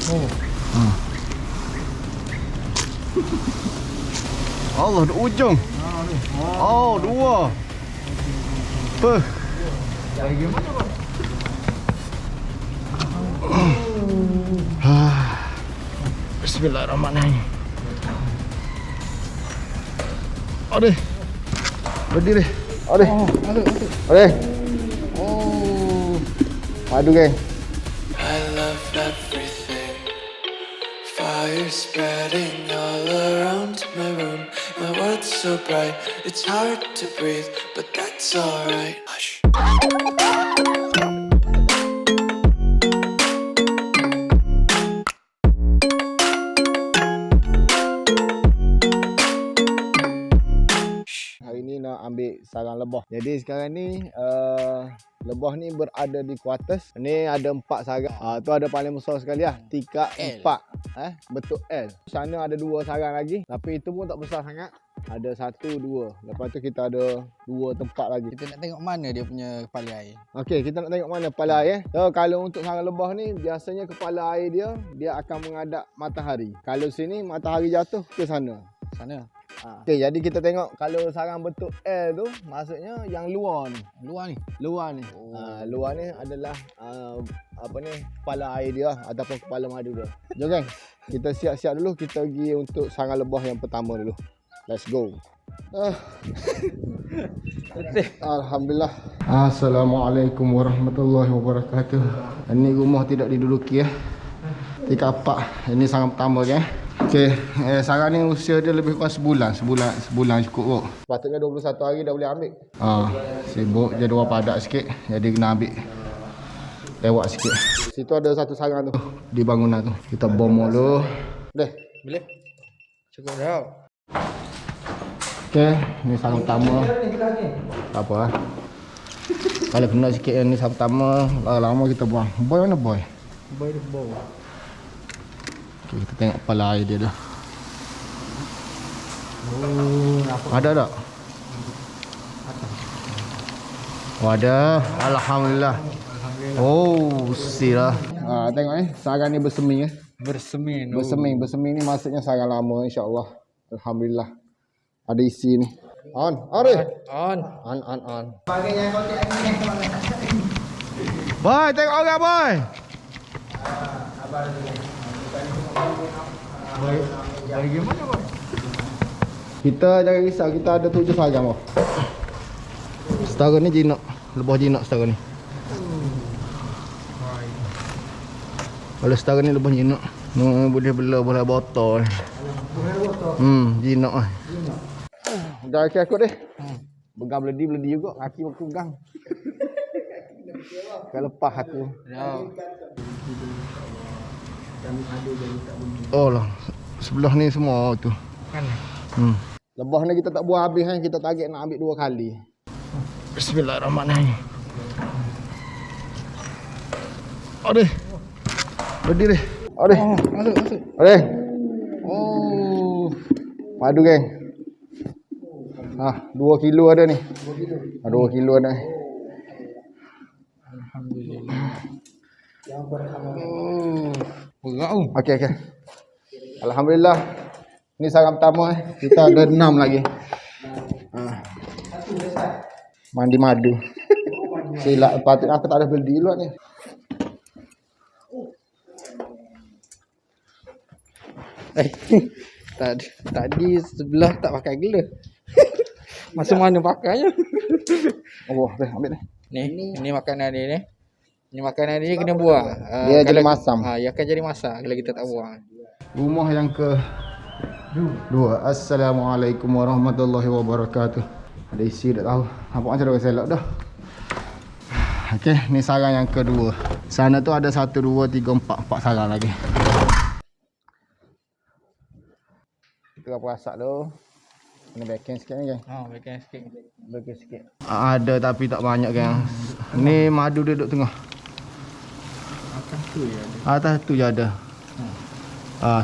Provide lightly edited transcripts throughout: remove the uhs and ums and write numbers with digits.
Oh. Allah, di ujung. Oh, dua. Apa? Lagi mana kau? Bismillahirrahmanirrahim. Aduh. Berdiri. Aduh. Aduh. Oh. Madu geng. I love everything. Fire spreading all around my room. My world's so bright, it's hard to breathe, but that's alright. Hush. Hari ni nak ambil sarang lebah. Jadi sekarang ni lebah ni berada di quarters. Ni ada 4 sarang. Tu ada paling besar sekali lah. Tingkat 4. Bentuk L. Sana ada 2 sarang lagi. Tapi itu pun tak besar sangat. Ada 1, 2. Lepas tu kita ada 2 tempat lagi. Kita nak tengok mana dia punya kepala air. Okey, kita nak tengok mana kepala air. So, kalau untuk sarang lebah ni, biasanya kepala air dia akan menghadap matahari. Kalau sini matahari jatuh ke sana. Sana. Okey, jadi kita tengok kalau sarang bentuk L tu, maksudnya yang luar ni. Luar ni. Luar ni. Oh. Luar ni adalah apa ni, kepala air dia ataupun kepala madu dia. Jom geng, kita siap-siap dulu, kita pergi untuk sarang lebah yang pertama dulu. Let's go. Alhamdulillah. Assalamualaikum warahmatullahi wabarakatuh. Ini rumah tidak diduduki ya. Tingkat 4. Ini sarang pertama geng. Okey, sarang ni usia dia lebih kurang sebulan cukup kok. Patutnya 21 hari dah boleh ambil. Sibuk jadual padat sikit, jadi kena ambil lewat sikit. Situ ada satu sarang tu di bangunan tu. Kita bom dulu. Boleh? Boleh. Cukup dah. Okey, ni sarang pertama. Tak apa lah. Kalau kena sikit yang ni sarang pertama, lama kita buang. Boy mana boy? Boy di bawah. Okay, kita tengok kepala air dia dah. Oh, nampak. Ada tak? Oh, ada. Alhamdulillah. Oh, silah. Tengok sarang ni bersemi Bersemin. Bersemi ni maksudnya sarang lama, insya-Allah. Alhamdulillah. Ada isi ni. On. Bagi yang kontak lagi ni. Boy, tengok orang boy. Lagi mana kau? Kita jangan risau, kita ada 7 sarang oh. Setara ni jinak, lebah jinak setara ni. Kalau setara ni lebah jinak. Boleh belah, boleh botol. Jinak ah. Dah kaki aku deh. Pegang beledi juga, kaki aku pegang. Kalau lepas aku. Oh lah, sebelah ni semua tu. Kan. Lebah ni kita tak buang habis kan, kita target nak ambil 2 kali. Bismillahirrahmanirrahim. Aduh. Berdiri. Aduh. Masuk. Aduh. Oh. Madu geng. 2 kilo ada ni. 2 kilo ada ni. Alhamdulillah. Yang pertama. Berat tu. Okey. Alhamdulillah. Ni sarang pertama Kita ada 6 lagi. Mandi madu. Silap patut aku tak ada beli luar ni. Tadi sebelah tak pakai gela. Masa mana pakainya? Oh, ambil dah. Ni makanan dia ni. Ni makanan dia kena buang. Dia jadi masam. Dia akan jadi masak kalau kita tak buang. Rumah yang ke 2. Assalamualaikum warahmatullahi wabarakatuh. Ada isi tak tahu. Nampak macam dah selok dah. Okey, ni sarang yang kedua. Sana tu ada 1 2 3 4 sarang lagi. Kita perasak dulu. Kena backing sikit ni kan. Backing sikit. Ada tapi tak banyak kan. Ni madu dia duduk tengah. Atas tu je ada.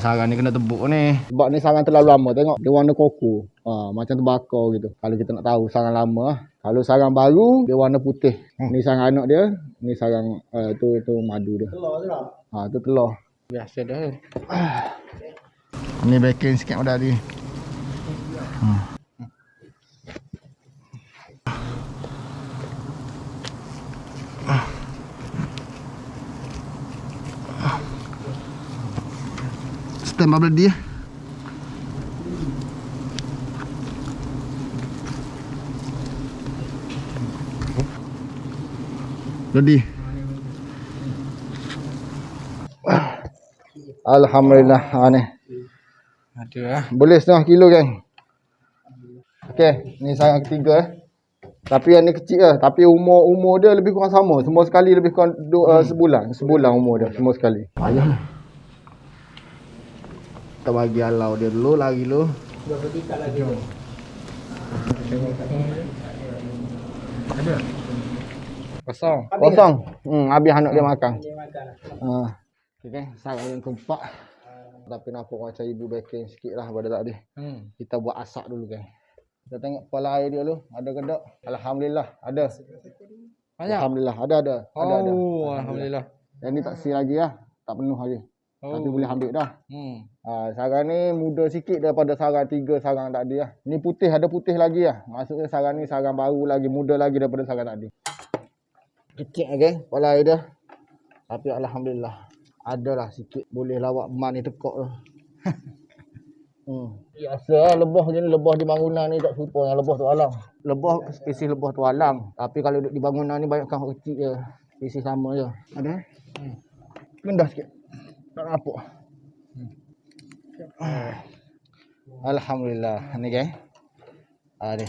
Sarang ni kena tebuk ni. Sebab ni sarang terlalu lama. Tengok dia warna koko. Macam terbakar gitu. Kalau kita nak tahu sarang lama. Kalau sarang baru dia warna putih. Ni sarang anak dia. Ni sarang tu madu dia. Telur tu lah. Tu telur. Biasa dah. Ni bacon sikit udah tadi. Stand bubble dia. Ready. Alhamdulillah ni. Ada lah. Boleh 1/2 kilo kan. Okey, ni sarang ketiga Tapi yang ni kecil lah. Tapi umur dia lebih kurang sama. Semua sekali lebih kurang sebulan. Sebulan umur dia semua sekali. Ayah. Kita bagi alau dia dulu lagi dulu. Ada. Kosong. Kosong. Habis anak dia makan. Okey, sarang yang keempat. Tapi nampak macam ibu bacon sikit lah pada tadi. Kita buat asak dulu kan. Kita tengok kepala air dia dulu. Ada ke tak? Alhamdulillah. Ada. Banyak? Alhamdulillah. Ada. Ada. Alhamdulillah. Yang ni tak si lagi lah. Tak penuh lagi. Tapi boleh ambil dah. Sarang ni muda sikit daripada sarang 3 sarang tadi lah. Ni putih. Ada putih lagi lah. Maksudnya sarang ni sarang baru lagi. Muda lagi daripada sarang tadi. Kecil lagi kepala air dia. Tapi Alhamdulillah. Adalah sikit. Boleh lawak man ni tekok tu. Biasa lebah je ni. Lebah di bangunan ni tak serupa dengan lebah tu alam. Lebah spesies lebah tu alam. Tapi kalau duduk di bangunan ni banyakkan orang kecil je. Spesies sama je. Ada? Rendah sikit. Tak nampak. Alhamdulillah. Ni kan. Ada.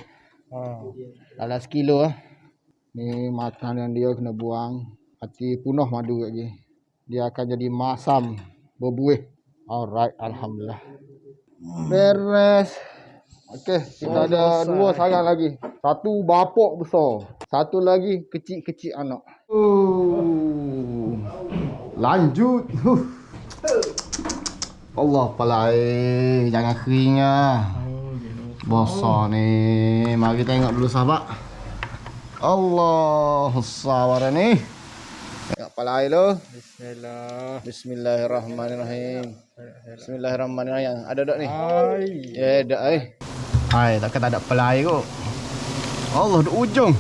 Dalam sekilo lah. Ni makanan dia kena buang. Hati punah madu lagi. Dia akan jadi masam. Berbuih. Alright. Alhamdulillah. Beres. Okey. Kita ada 2 sarang lagi. Satu bapak besar. Satu lagi kecil-kecil anak. Lanjut. Allah palai. Jangan kering lah. Besar ni. Mari tengok dulu sahabat. Allah sawara ni. Tengok kepala air tu. Bismillah. Bismillahirrahmanirrahim. Bismillahirrahmanirrahim. Ada tak ni? Ya, ada Hai, takkan tak ada kepala air kot. Allah, di ujung.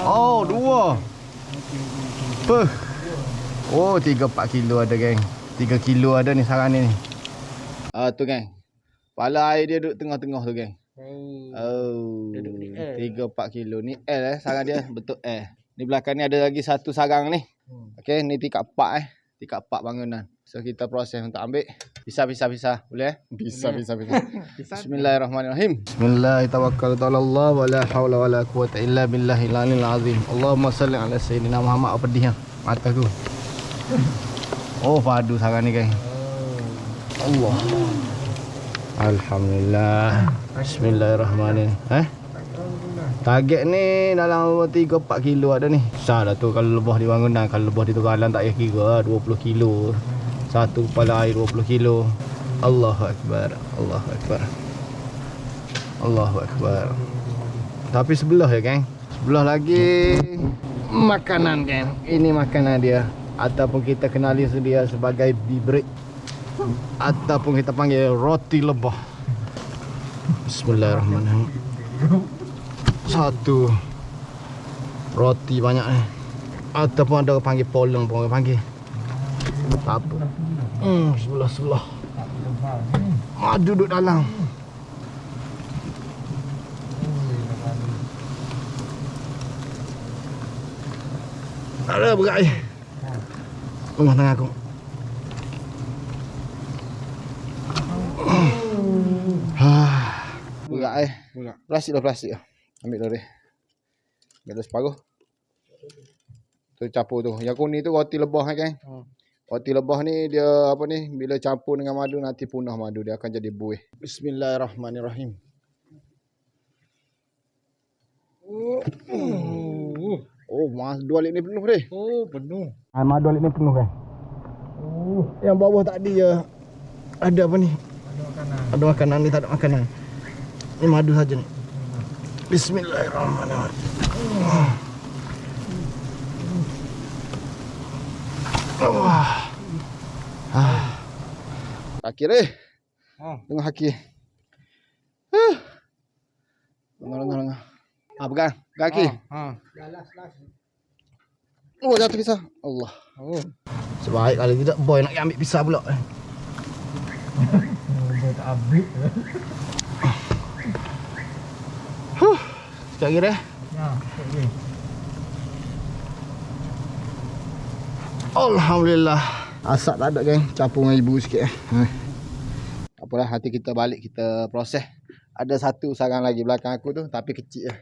Oh, 2. Puh. Oh, 3-4 kilo ada geng. 3 kilo ada ni sarang ni. Tu geng. Kepala air dia duduk tengah-tengah tu geng. Duduk di air. 3-4 kilo. Ni L sarang dia. Betul L. Ni belakang ni ada lagi satu sarang ni. Okey, ni tingkat 4 tingkat 4 bangunan. So kita proses untuk ambil. Pisah. Boleh Pisah. Bismillahirrahmanirrahim. Bismillahirrahmanirrahim. Wala hawla wala quwata illa billahil aliyil azim. Allahumma salli ala sayyidina Muhammad. Apa pedih mata aku. Oh, padu sarang ni geng. Allah. Alhamdulillah. Bismillahirrahmanirrahim. Target ni dalam 3-4 kilo ada ni. Besar dah tu kalau lebah di bangunan. Kalau lebah di tengah tak payah kira 20 kilo. Satu kepala air 20 kilo. Allahu Akbar. Allahu Akbar. Allahu Akbar. Tapi sebelah ya geng. Sebelah lagi makanan geng. Ini makanan dia. Ataupun kita kenali dia sebagai bibrik. Ataupun kita panggil roti lebah. Bismillahirrahmanirrahim. Satu roti banyak ni. Ataupun ada orang panggil polong pun orang panggil. Tak apa. Sebelah. Madu duduk dalam. Ada berat air. Rumah tengah aku. Berat air. Plastik dah. Ambil dah. Ambil dah separuh. Tu campur tu. Yang kuning tu roti lebah kan. Roti lebah ni dia apa ni, bila campur dengan madu nanti punah madu dia akan jadi buih. Bismillahirrahmanirrahim. Oh, mas 2 lit ni penuh deh. Oh, penuh. Madu lit ni penuh kan. Yang bawah tadi ya ada apa ni? Ada makanan ni, tak ada makanan. Ini madu saja ni. Bismillahirrahmanirrahim. Kaki deh. Oh. Tengok kaki. Lengah. Pegang kaki. Oh, jatuh pisah. Allah. Oh. Sebaik kalau tidak boy nak ambil pisah pula. Boy tak ambil. Sekejap lagi deh. Ya, okey. Alhamdulillah. Asap tak ada geng. Campur dengan ibu sikit Apalah, nanti kita balik kita proses. Ada satu sarang lagi belakang aku tu, tapi kecil je.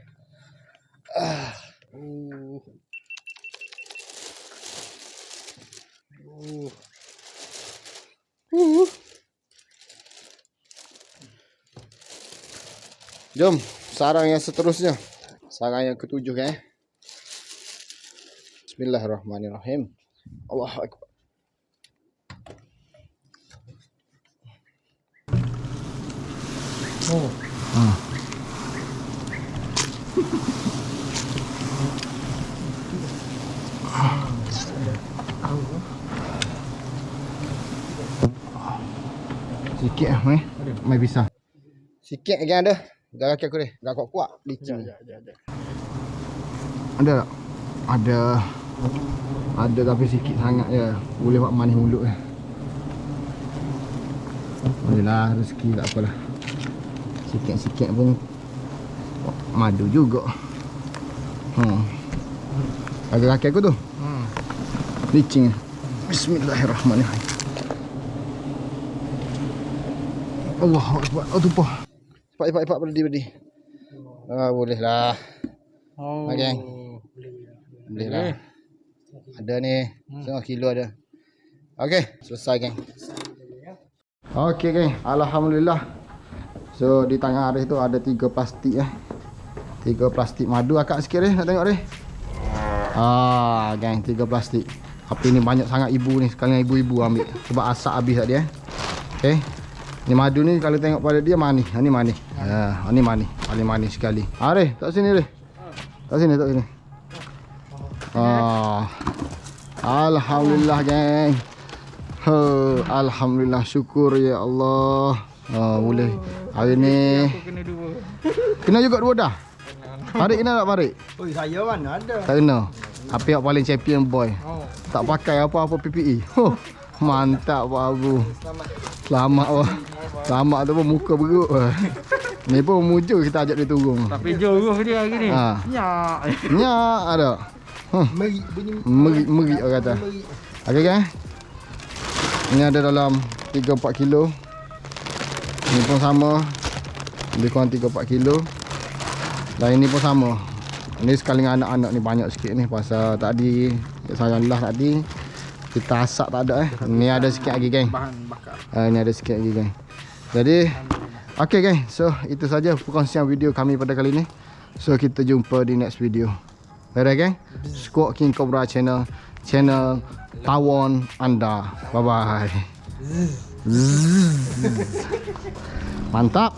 Jom, sarang yang seterusnya. Sarang yang ketujuh kan. Bismillahirrahmanirrahim. Allahu Akbar. Oh. Sikit lah mai pisah. Sikit lagi ada. Dah kaki aku ni. Dah kuat-kuat. Licin. Ada tak? Ada tapi sikit sangat je. Boleh buat manis mulut je. Bolehlah, rezeki tak apalah. Sikit-sikit pun madu juga. Ada kaki aku tu. Licin. Bismillahirrahmanirrahim. Allahu Akbar. Oh tumpah. Cepat berdi. Bolehlah. Oh. Okey. Bolehlah. Ada ni. 1/2 kilo ada. Okey, selesai geng. Okey geng, alhamdulillah. So di tangan Arif tu ada 3 plastik 3 plastik madu. Akak sikit Arif nak tengok Arif. Geng, 3 plastik. Tapi ni banyak sangat ibu ni, sekalian ibu-ibu ambil sebab asap habis tadi Okey. Ni madu ni kalau tengok pada dia manis. Ni manis. Ni manis. Paling manis sekali. Arif, tak sini Arif. Tak sini. Alhamdulillah geng. Alhamdulillah, syukur ya Allah. Boleh. Hari ni kena juga 2 dah. Farid kena tak Farid? Oi, saya mana ada. Tak kena. Apa yang paling champion boy. Tak pakai apa-apa PPE. Mantap Pak Abu. Selamat wah. Selamat tu pun muka beruk. Ni pun mujur kita ajak dia turun. Tapi jauh dia hari ni. Nyak ada. Meri orang kata. Okey kan? Ini ada dalam 3-4 kilo. Ini pun sama. Lebih kurang 3-4 kilo. Dan ini pun sama. Ini sekali dengan anak-anak ni banyak sikit ni. Pasal tadi sayang lah tadi kita asap tak ada Ni ada sikit lagi geng. Bahan bakar. Ni ada sikit lagi geng. Jadi okey geng. So itu saja perkongsian video kami pada kali ni. So kita jumpa di next video. Alright geng. Squad King Cobra channel tawon anda. Bye bye. Mantap.